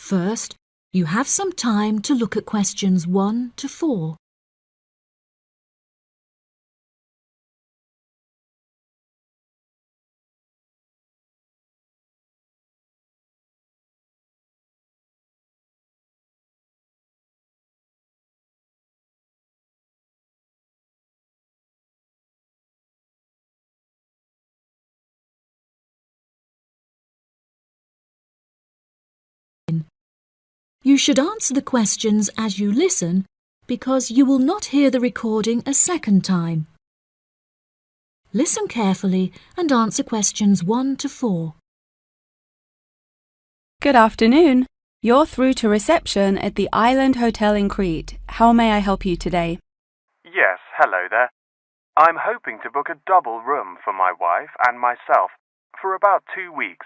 First, you have some time to look at questions 1 to 4. You should answer the questions as you listen because you will not hear the recording a second time. Listen carefully and answer questions 1 to 4. Good afternoon. You're through to reception at the Island Hotel in Crete. How may I help you today? Yes, hello there. I'm hoping to book a double room for my wife and myself for about 2 weeks,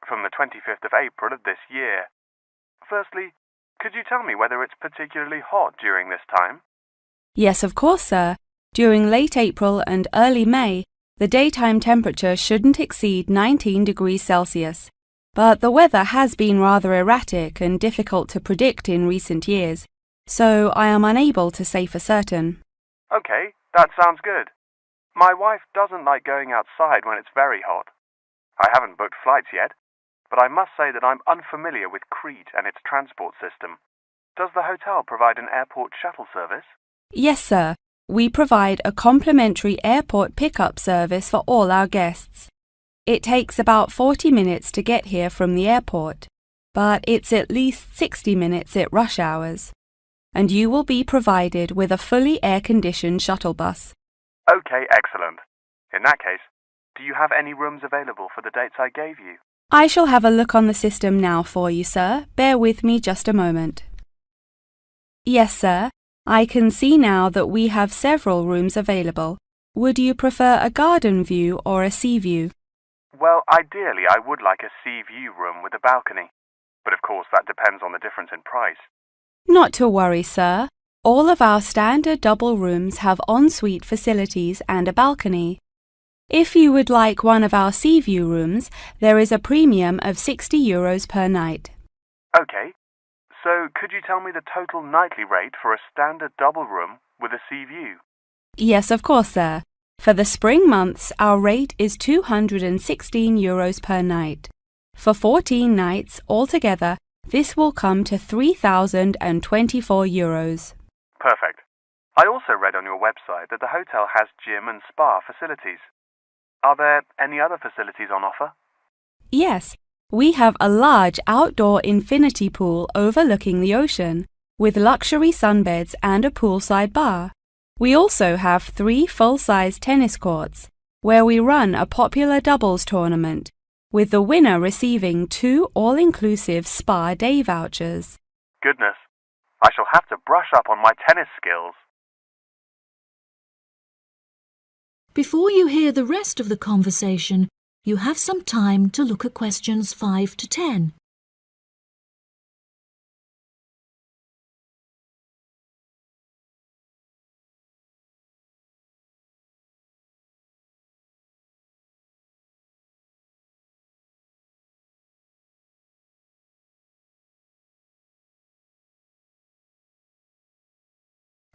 from the 25th of April of this year. Firstly, could you tell me whether it's particularly hot during this time? Yes, of course, sir. During late April and early May, the daytime temperature shouldn't exceed 19 degrees Celsius. But the weather has been rather erratic and difficult to predict in recent years, so I am unable to say for certain. Okay, that sounds good. My wife doesn't like going outside when it's very hot. I haven't booked flights yet, but I must say that I'm unfamiliar with Crete and its transport system. Does the hotel provide an airport shuttle service? Yes, sir. We provide a complimentary airport pickup service for all our guests. It takes about 40 minutes to get here from the airport, but it's at least 60 minutes at rush hours. And you will be provided with a fully air-conditioned shuttle bus. Okay, excellent. In that case, do you have any rooms available for the dates I gave you? I shall have a look on the system now for you, sir. Bear with me just a moment. Yes, sir. I can see now that we have several rooms available. Would you prefer a garden view or a sea view? Well, ideally I would like a sea view room with a balcony. But of course that depends on the difference in price. Not to worry, sir. All of our standard double rooms have ensuite facilities and a balcony. If you would like one of our sea view rooms, there is a premium of €60 per night. Okay, so could you tell me the total nightly rate for a standard double room with a sea view? Yes, of course, sir. For the spring months, our rate is €216 per night. For 14 nights altogether, this will come to €3,024. Perfect. I also read on your website that the hotel has gym and spa facilities. Are there any other facilities on offer? Yes, we have a large outdoor infinity pool overlooking the ocean, with luxury sunbeds and a poolside bar. We also have 3 full-size tennis courts, where we run a popular doubles tournament, with the winner receiving 2 all-inclusive spa day vouchers. Goodness, I shall have to brush up on my tennis skills. Before you hear the rest of the conversation, you have some time to look at questions 5 to 10.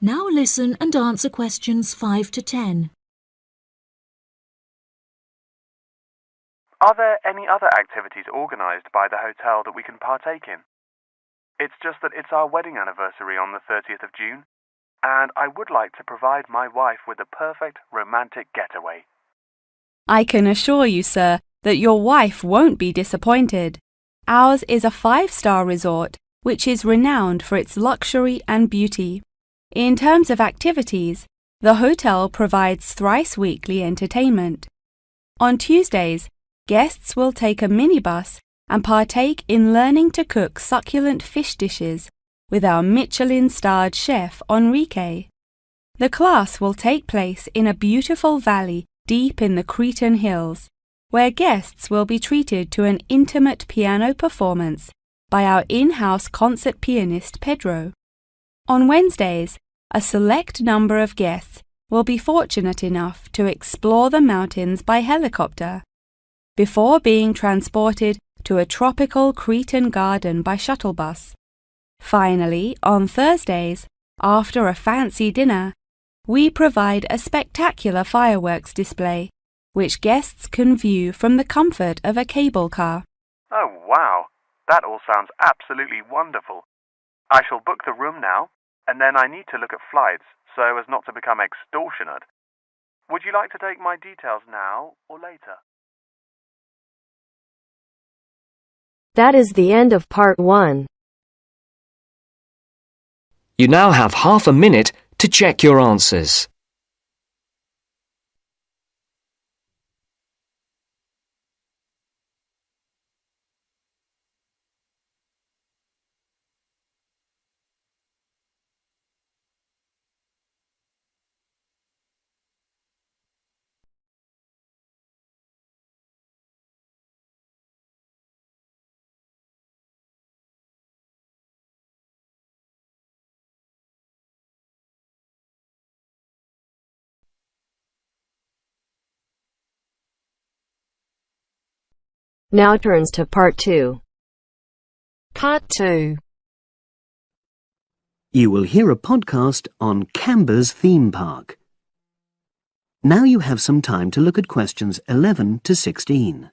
Now listen and answer questions 5 to 10. Are there any other activities organised by the hotel that we can partake in? It's just that it's our wedding anniversary on the 30th of June, and I would like to provide my wife with a perfect romantic getaway. I can assure you, sir, that your wife won't be disappointed. Ours is a 5-star resort, which is renowned for its luxury and beauty. In terms of activities, the hotel provides thrice-weekly entertainment. On Tuesdays, guests will take a minibus and partake in learning to cook succulent fish dishes with our Michelin-starred chef Enrique. The class will take place in a beautiful valley deep in the Cretan hills, where guests will be treated to an intimate piano performance by our in-house concert pianist Pedro. On Wednesdays, a select number of guests will be fortunate enough to explore the mountains by helicopter, before being transported to a tropical Cretan garden by shuttle bus. Finally, on Thursdays, after a fancy dinner, we provide a spectacular fireworks display, which guests can view from the comfort of a cable car. Oh, wow. That all sounds absolutely wonderful. I shall book the room now, and then I need to look at flights so as not to become extortionate. Would you like to take my details now or later? That is the end of part 1. You now have half a minute to check your answers. Now turns to part 2. Part 2. You will hear a podcast on Camber's theme park. Now you have some time to look at questions 11 to 16.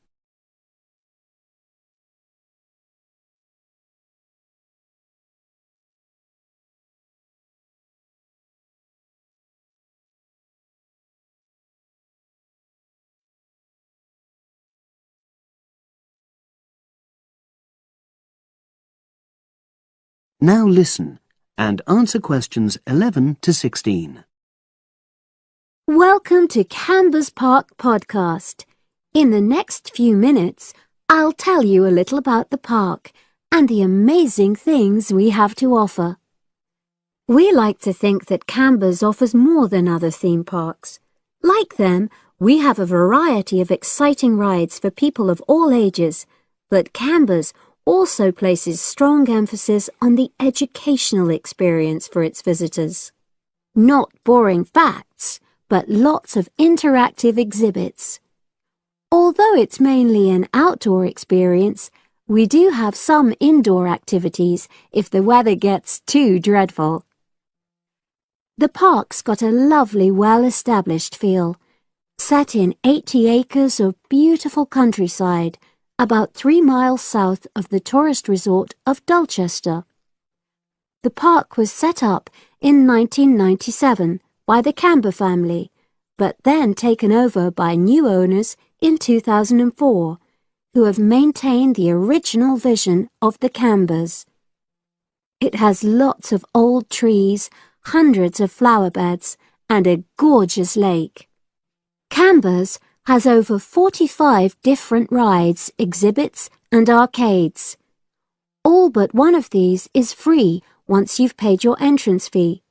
Now listen and answer questions 11 to 16. Welcome to Camber's Park podcast. In the next few minutes, I'll tell you a little about the park and the amazing things we have to offer. We like to think that Camber's offers more than other theme parks. Like them, we have a variety of exciting rides for people of all ages, but Camber's also places strong emphasis on the educational experience for its visitors. Not boring facts, but lots of interactive exhibits. Although it's mainly an outdoor experience, we do have some indoor activities if the weather gets too dreadful. The park's got a lovely, well-established feel, set in 80 acres of beautiful countryside, about 3 miles south of the tourist resort of Dulchester. The park was set up in 1997 by the Camber family, but then taken over by new owners in 2004, who have maintained the original vision of the Cambers. It has lots of old trees, hundreds of flower beds, and a gorgeous lake. Cambers has over 45 different rides, exhibits, and arcades. All but one of these is free once you've paid your entrance fee.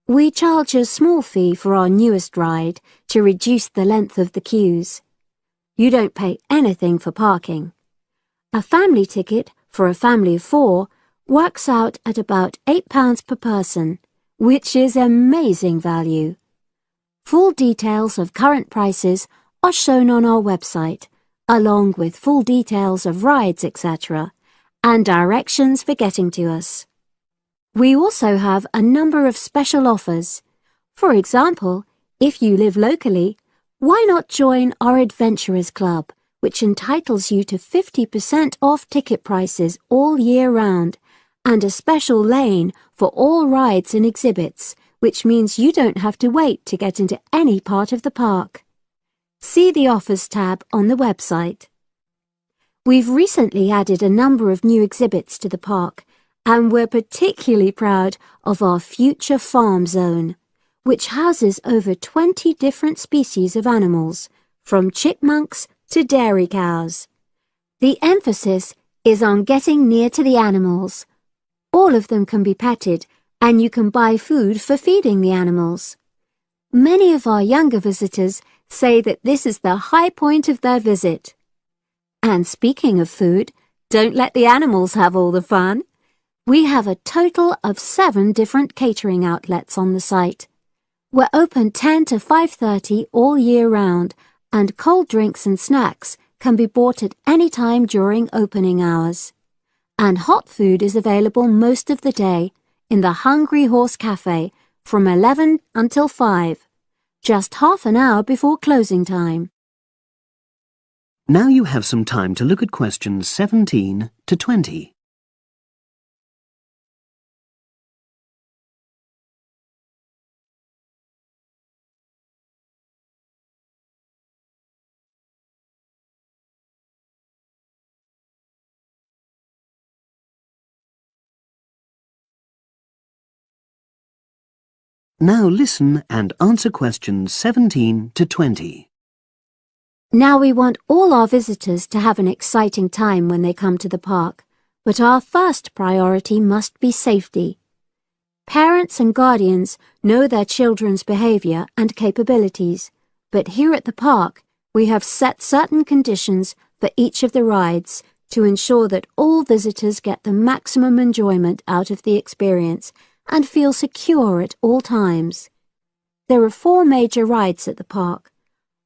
We charge a small fee for our newest ride to reduce the length of the queues. You don't pay anything for parking. A family ticket for a family of 4 works out at about £8 per person, which is amazing value. Full details of current prices are shown on our website, along with full details of rides, etc., and directions for getting to us. We also have a number of special offers. For example, if you live locally, why not join our Adventurers Club, which entitles you to 50% off ticket prices all year round, and a special lane for all rides and exhibits, which means you don't have to wait to get into any part of the park. See the Offers tab on the website. We've recently added a number of new exhibits to the park, and we're particularly proud of our Future Farm Zone, which houses over 20 different species of animals, from chipmunks to dairy cows. The emphasis is on getting near to the animals. All of them can be petted, and you can buy food for feeding the animals. Many of our younger visitors say that this is the high point of their visit. And speaking of food, don't let the animals have all the fun. We have a total of 7 different catering outlets on the site. We're open 10 to 5:30 all year round, and cold drinks and snacks can be bought at any time during opening hours. And hot food is available most of the day in the Hungry Horse Cafe from 11 until 5, just half an hour before closing time. Now you have some time to look at questions 17 to 20. Now listen and answer questions 17 to 20. Now we want all our visitors to have an exciting time when they come to the park, but our first priority must be safety. Parents and guardians know their children's behavior and capabilities, but here at the park we have set certain conditions for each of the rides to ensure that all visitors get the maximum enjoyment out of the experience and feel secure at all times. There are 4 major rides at the park.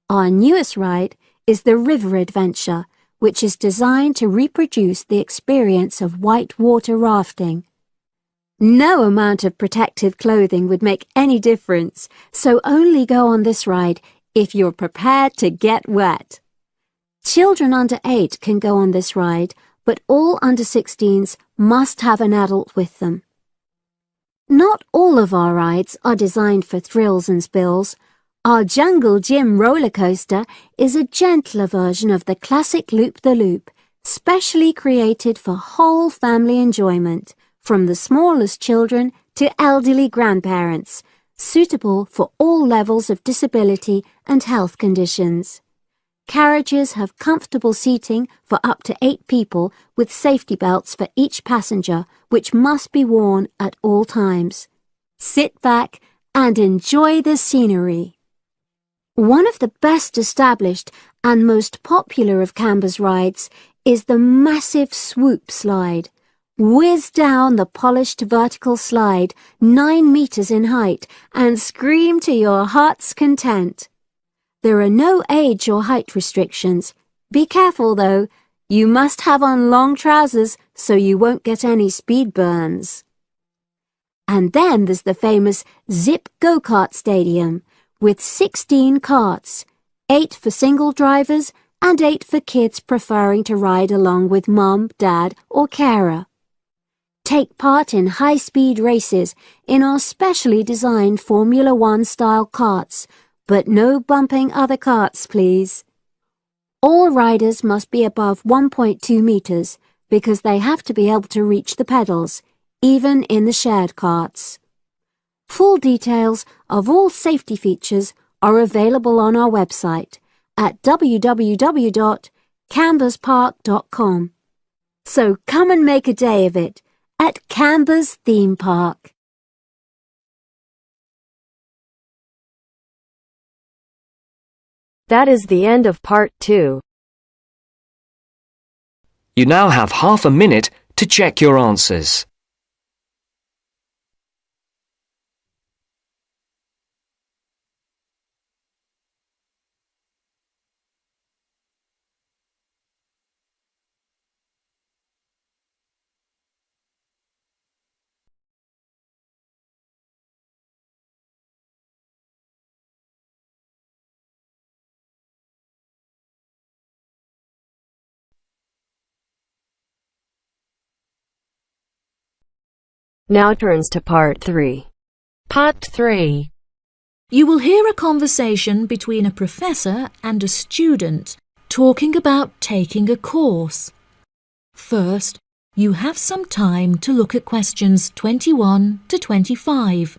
Our newest ride is the River Adventure, which is designed to reproduce the experience of whitewater rafting. No amount of protective clothing would make any difference, so only go on this ride if you're prepared to get wet. Children under 8 can go on this ride, but all under 16s must have an adult with them. Not all of our rides are designed for thrills and spills. Our Jungle Gym roller coaster is a gentler version of the classic Loop-the-Loop, specially created for whole family enjoyment, from the smallest children to elderly grandparents, suitable for all levels of disability and health conditions. Carriages have comfortable seating for up to 8 people with safety belts for each passenger, which must be worn at all times. Sit back and enjoy the scenery. One of the best established and most popular of Camber's rides is the massive Swoop slide. Whiz down the polished vertical slide 9 meters in height and scream to your heart's content. There are no age or height restrictions. Be careful though, you must have on long trousers so you won't get any speed burns. And then there's the famous Zip Go-Kart Stadium with 16 karts, 8 for single drivers and 8 for kids preferring to ride along with mum, dad or carer. Take part in high-speed races in our specially designed Formula One style karts, but no bumping other karts, please. All riders must be above 1.2 meters because they have to be able to reach the pedals, even in the shared karts. Full details of all safety features are available on our website at www.camberspark.com. So come and make a day of it at Camber's Theme Park. That is the end of part 2. You now have half a minute to check your answers. Now turns to part 3. Part 3. You will hear a conversation between a professor and a student talking about taking a course. First, you have some time to look at questions 21 to 25.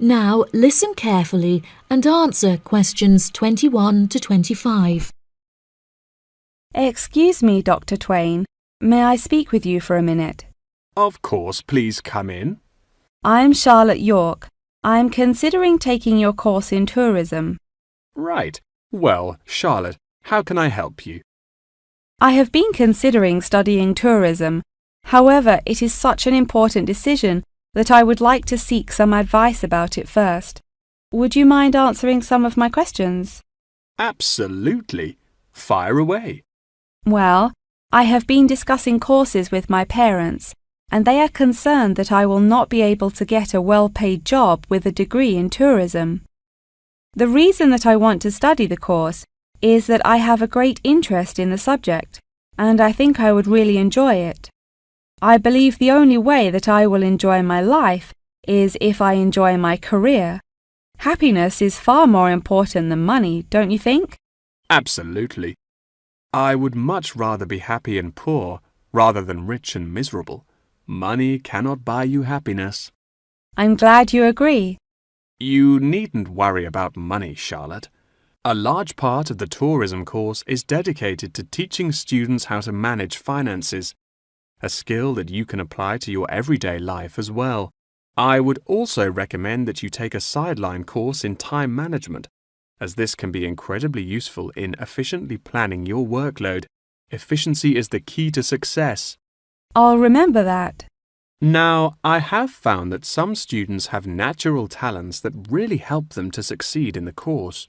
Now listen carefully and answer questions 21 to 25. Excuse me, Dr. Twain. May I speak with you for a minute? Of course, please come in. I'm Charlotte York. I'm considering taking your course in tourism. Right. Well, Charlotte, how can I help you? I have been considering studying tourism. However, it is such an important decision that I would like to seek some advice about it first. Would you mind answering some of my questions? Absolutely. Fire away. Well, I have been discussing courses with my parents, and they are concerned that I will not be able to get a well-paid job with a degree in tourism. The reason that I want to study the course is that I have a great interest in the subject, and I think I would really enjoy it. I believe the only way that I will enjoy my life is if I enjoy my career. Happiness is far more important than money, don't you think? Absolutely. I would much rather be happy and poor rather than rich and miserable. Money cannot buy you happiness. I'm glad you agree. You needn't worry about money, Charlotte. A large part of the tourism course is dedicated to teaching students how to manage finances, a skill that you can apply to your everyday life as well. I would also recommend that you take a sideline course in time management, as this can be incredibly useful in efficiently planning your workload. Efficiency is the key to success. I'll remember that. Now, I have found that some students have natural talents that really help them to succeed in the course.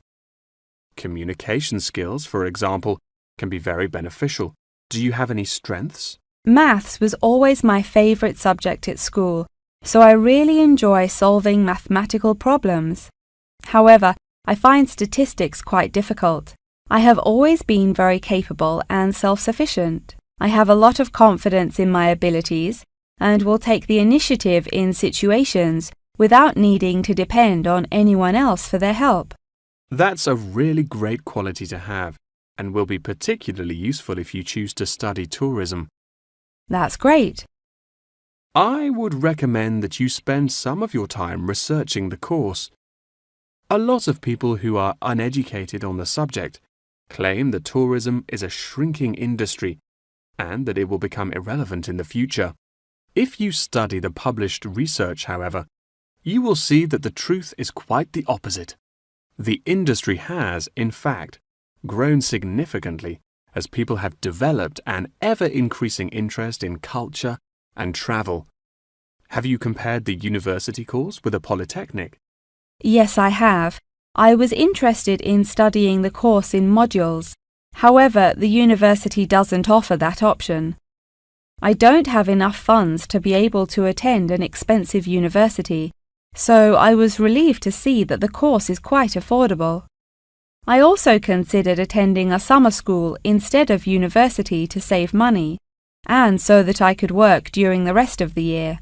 Communication skills, for example, can be very beneficial. Do you have any strengths? Maths was always my favourite subject at school, so I really enjoy solving mathematical problems. However, I find statistics quite difficult. I have always been very capable and self-sufficient. I have a lot of confidence in my abilities and will take the initiative in situations without needing to depend on anyone else for their help. That's a really great quality to have and will be particularly useful if you choose to study tourism. That's great. I would recommend that you spend some of your time researching the course. A lot of people who are uneducated on the subject claim that tourism is a shrinking industry and that it will become irrelevant in the future. If you study the published research, however, you will see that the truth is quite the opposite. The industry has, in fact, grown significantly as people have developed an ever-increasing interest in culture and travel. Have you compared the university course with a polytechnic? Yes, I have. I was interested in studying the course in modules. However, the university doesn't offer that option. I don't have enough funds to be able to attend an expensive university, so I was relieved to see that the course is quite affordable. I also considered attending a summer school instead of university to save money, and so that I could work during the rest of the year.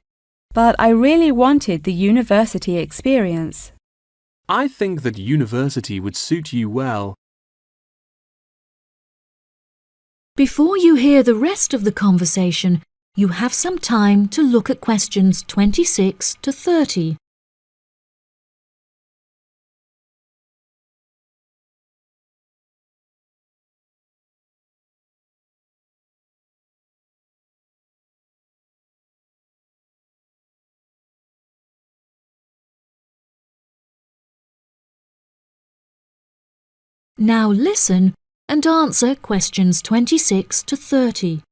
But I really wanted the university experience. I think that university would suit you well. Before you hear the rest of the conversation, you have some time to look at questions 26 to 30. Now listen and answer questions 26 to 30.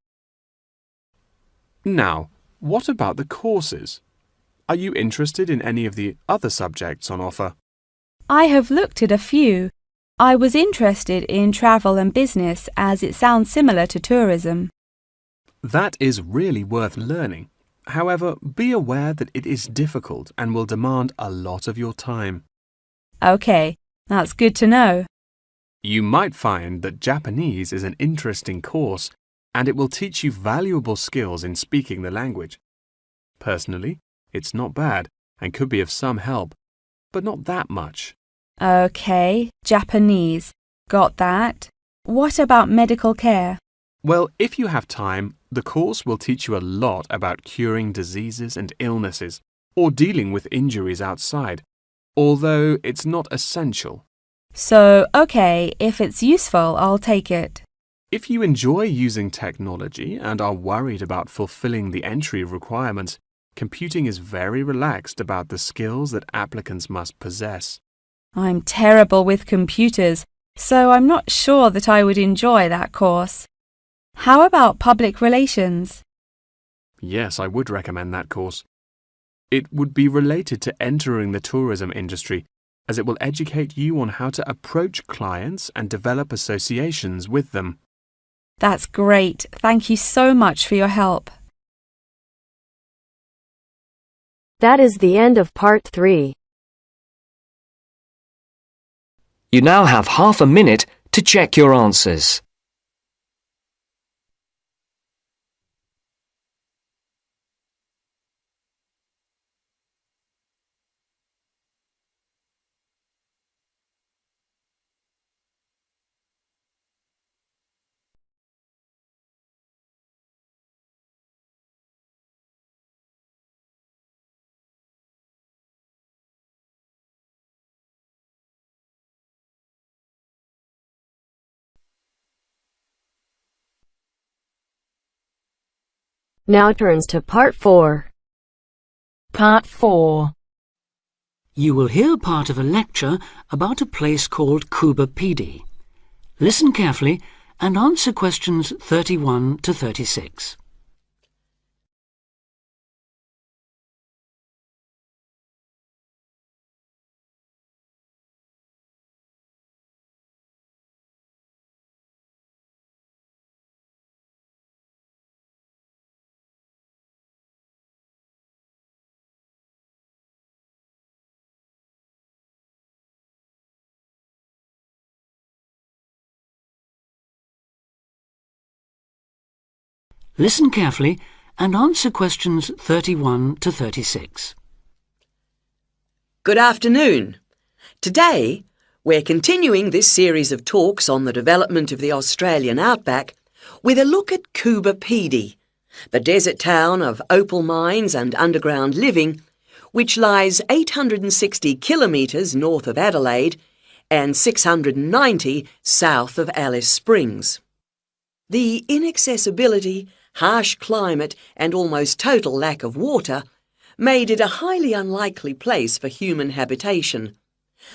Now, what about the courses? Are you interested in any of the other subjects on offer? I have looked at a few. I was interested in travel and business as it sounds similar to tourism. That is really worth learning. However, be aware that it is difficult and will demand a lot of your time. Okay, that's good to know. You might find that Japanese is an interesting course and it will teach you valuable skills in speaking the language. Personally, it's not bad and could be of some help, but not that much. Okay, Japanese. Got that. What about medical care? Well, if you have time, the course will teach you a lot about curing diseases and illnesses or dealing with injuries outside, although it's not essential. So, okay, if it's useful, I'll take it. If you enjoy using technology and are worried about fulfilling the entry requirements, computing is very relaxed about the skills that applicants must possess. I'm terrible with computers, so I'm not sure that I would enjoy that course. How about public relations? Yes, I would recommend that course. It would be related to entering the tourism industry, as it will educate you on how to approach clients and develop associations with them. That's great. Thank you so much for your help. That is the end of part 3. You now have half a minute to check your answers. Now turns to part 4. Part 4. You will hear part of a lecture about a place called Kuba Pedy. Listen carefully and answer questions 31 to 36. Listen carefully and answer questions 31 to 36. Good afternoon. Today, we're continuing this series of talks on the development of the Australian outback with a look at Kuba Pedy, the desert town of opal mines and underground living, which lies 860 kilometres north of Adelaide and 690 south of Alice Springs. The inaccessibility, harsh climate and almost total lack of water made it a highly unlikely place for human habitation.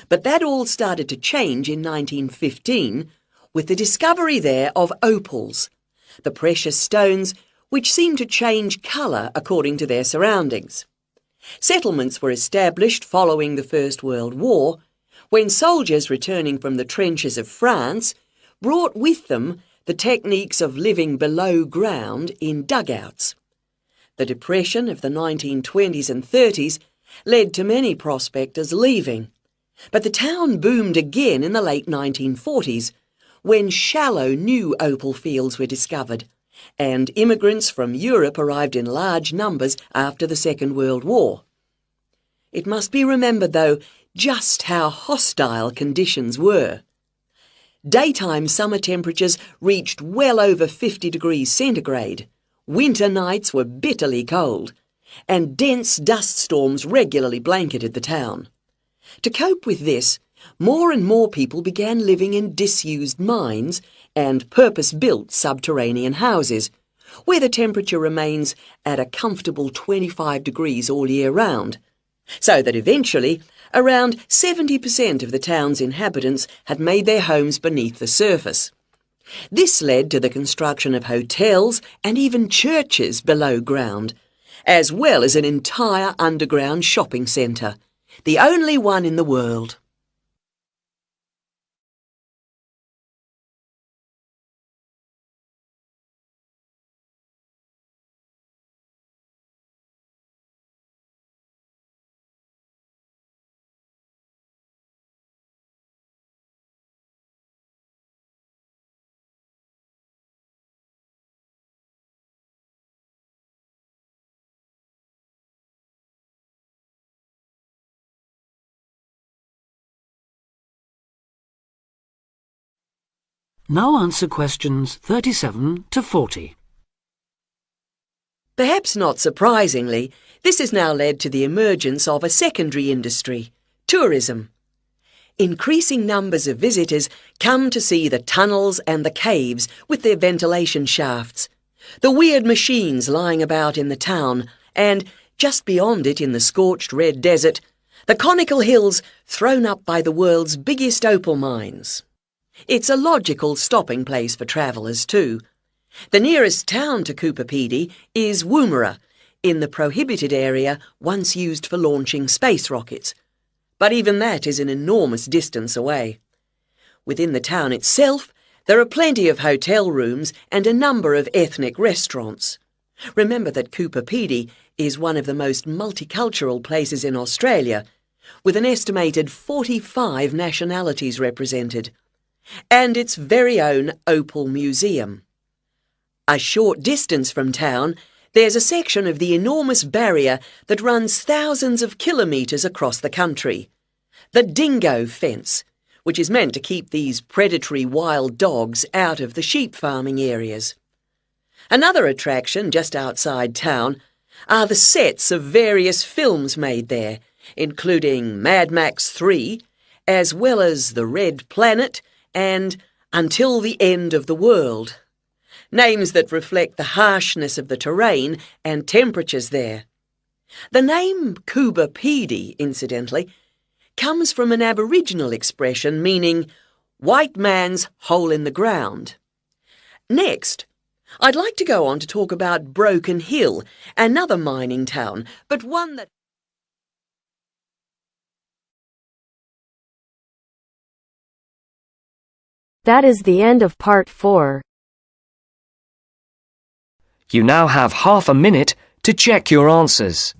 But that all started to change in 1915 with the discovery there of opals, the precious stones which seem to change colour according to their surroundings. Settlements were established following the First World War, when soldiers returning from the trenches of France brought with them the techniques of living below ground in dugouts. The depression of the 1920s and 30s led to many prospectors leaving, but the town boomed again in the late 1940s when shallow new opal fields were discovered, and immigrants from Europe arrived in large numbers after the Second World War. It must be remembered, though, just how hostile conditions were. Daytime summer temperatures reached well over 50 degrees centigrade, winter nights were bitterly cold, and dense dust storms regularly blanketed the town. To cope with this, more and more people began living in disused mines and purpose-built subterranean houses, where the temperature remains at a comfortable 25 degrees all year round, so that eventually around 70% of the town's inhabitants had made their homes beneath the surface. This led to the construction of hotels and even churches below ground, as well as an entire underground shopping centre, the only one in the world. Now answer questions 37 to 40. Perhaps not surprisingly, this has now led to the emergence of a secondary industry, tourism. increasing numbers of visitors come to see the tunnels and the caves with their ventilation shafts, the weird machines lying about in the town, and, just beyond it in the scorched red desert, the conical hills thrown up by the world's biggest opal mines. It's a logical stopping place for travellers too. The nearest town to Coober Pedy is Woomera, in the prohibited area once used for launching space rockets. But even that is an enormous distance away. Within the town itself, there are plenty of hotel rooms and a number of ethnic restaurants. Remember that Coober Pedy is one of the most multicultural places in Australia, with an estimated 45 nationalities represented, and its very own Opal Museum. A short distance from town, there's a section of the enormous barrier that runs thousands of kilometres across the country. The Dingo Fence, which is meant to keep these predatory wild dogs out of the sheep farming areas. Another attraction just outside town are the sets of various films made there, including Mad Max 3, as well as The Red Planet and Until the End of the World. Names that reflect the harshness of the terrain and temperatures there. The name Coober Pedy, incidentally, comes from an Aboriginal expression meaning white man's hole in the ground. Next, I'd like to go on to talk about Broken Hill, another mining town, but one that... That is the end of part 4. You now have half a minute to check your answers.